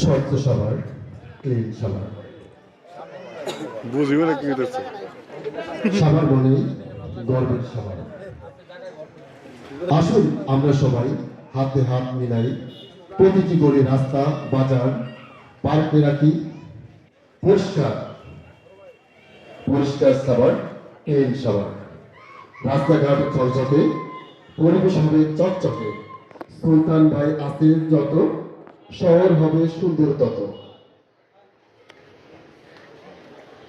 স্বচ্ছ সবার ক্লিন সবার বুঝিও না কি হচ্ছে। সবার মনে গর্বের সবার। আসুন আমরা সবাই হাতে হাত মিলাই প্রতিটি গলি রাস্তা বাজার পার্কে রাখি পরিষ্কার পরিষ্কার সবার ক্লিন সবার। রাস্তাঘাট চকচকে পরিবেশ হবে চকচকে। সুলতান ভাই আসির যত শহর হবে সুন্দর তত।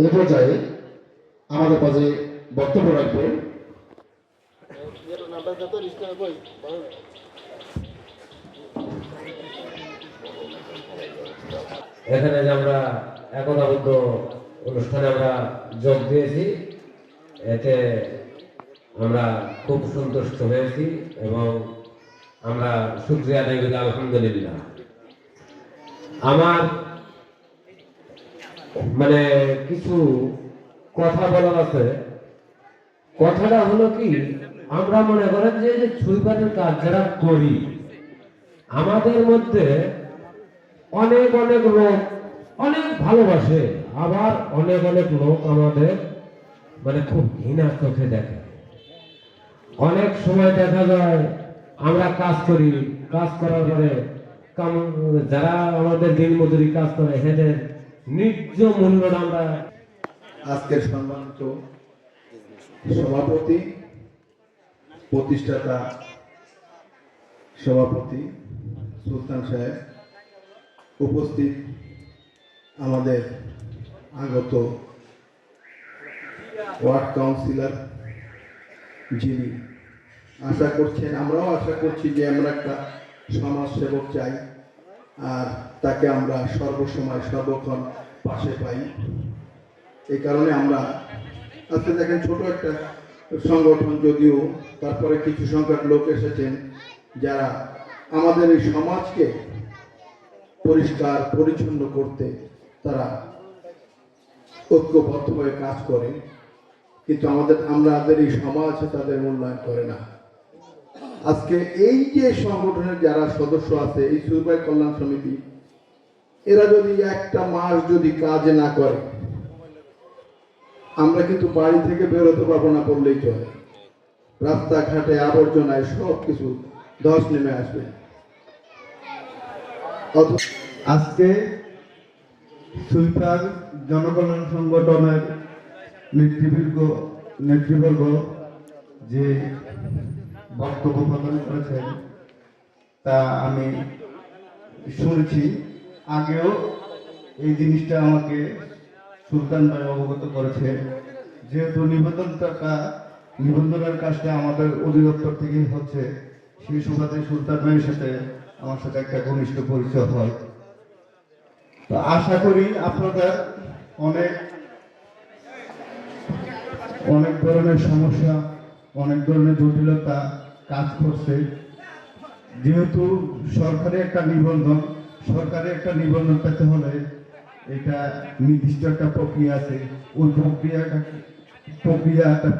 এ পর্যায়ে আমাদের কাছে বক্তব্য রাখবেন এখানে যে আমরা একতাবদ্ধ অনুষ্ঠানে আমরা যোগ দিয়েছি, এতে আমরা খুব সন্তুষ্ট হয়েছি এবং আমরা শুকরিয়া আদায় করি আলহামদুলিল্লাহ। আমার মানে কিছু কথা বলার আছে। কথাটা হলো কি, আমরা মনে করেন যে সুইপারের কাজ যারা করি, আমাদের মধ্যে অনেক অনেক লোক অনেক ভালোবাসে, আবার অনেক অনেক লোক আমাদের মানে খুব ঘৃণার চোখে দেখে। অনেক সময় দেখা যায় আমরা কাজ করি, কাজ করার পরে যারা আমাদের দিন মজুরি কাজ করে এদের ন্যায্য মূল্যটা আমরা। আজকের সম্মানিত সভাপতি, প্রতিষ্ঠাতা সভাপতি সুলতান সাহেব, উপস্থিত আমাদের আগত ওয়ার্ড কাউন্সিলর, যিনি আশা করছেন, আমরাও আশা করছি যে আমরা একটা সমাজসেবক চাই, আর তাকে আমরা সর্বসময় সর্বক্ষণ পাশে পাই। এই কারণে আমরা আজকে দেখেন ছোট একটা সংগঠন, যদিও তারপরে কিছু সংখ্যক লোক এসেছেন যারা আমাদের এই সমাজকে পরিষ্কার পরিচ্ছন্ন করতে তারা ঐক্যবদ্ধ হয়ে কাজ করে, কিন্তু আমাদের এই সমাজ তাদের মূল্যায়ন করে না। আজকে এই যে সংগঠনের যারা সদস্য আছে, এই সুইপার কল্যাণ সমিতি, এরা যদি একটা মাস যদি কাজ না করে, আমরা কিন্তু বাড়ি থেকে বেরোতে পারবো না বললেই চলে। রাস্তাঘাটে আবর্জনায় সব কিছু ধস নেমে আসবে। আজকে সুইপার জনকল্যাণ সংগঠনের নেতৃবর্গ যে বক্তব্য প্রদান করেছেন তা আমি শুনেছি। আগেও এই জিনিসটা আমাকে সুলতান ভাই অবগত করেছে। যেহেতু নিবন্ধনের কাজটা আমাদের অধিদপ্তর থেকেই হচ্ছে, সেই সুবাদে সুলতান ভাইয়ের সাথে আমার সাথে একটা ঘনিষ্ঠ পরিচয় হয়। তো আশা করি আপনাদের অনেক অনেক ধরনের সমস্যা, অনেক ধরনের জটিলতা কাজ করছে। যেহেতু সরকারি একটা নিবন্ধন পেতে হলে এটা নির্দিষ্ট একটা প্রক্রিয়া আছে। ওই প্রক্রিয়াটা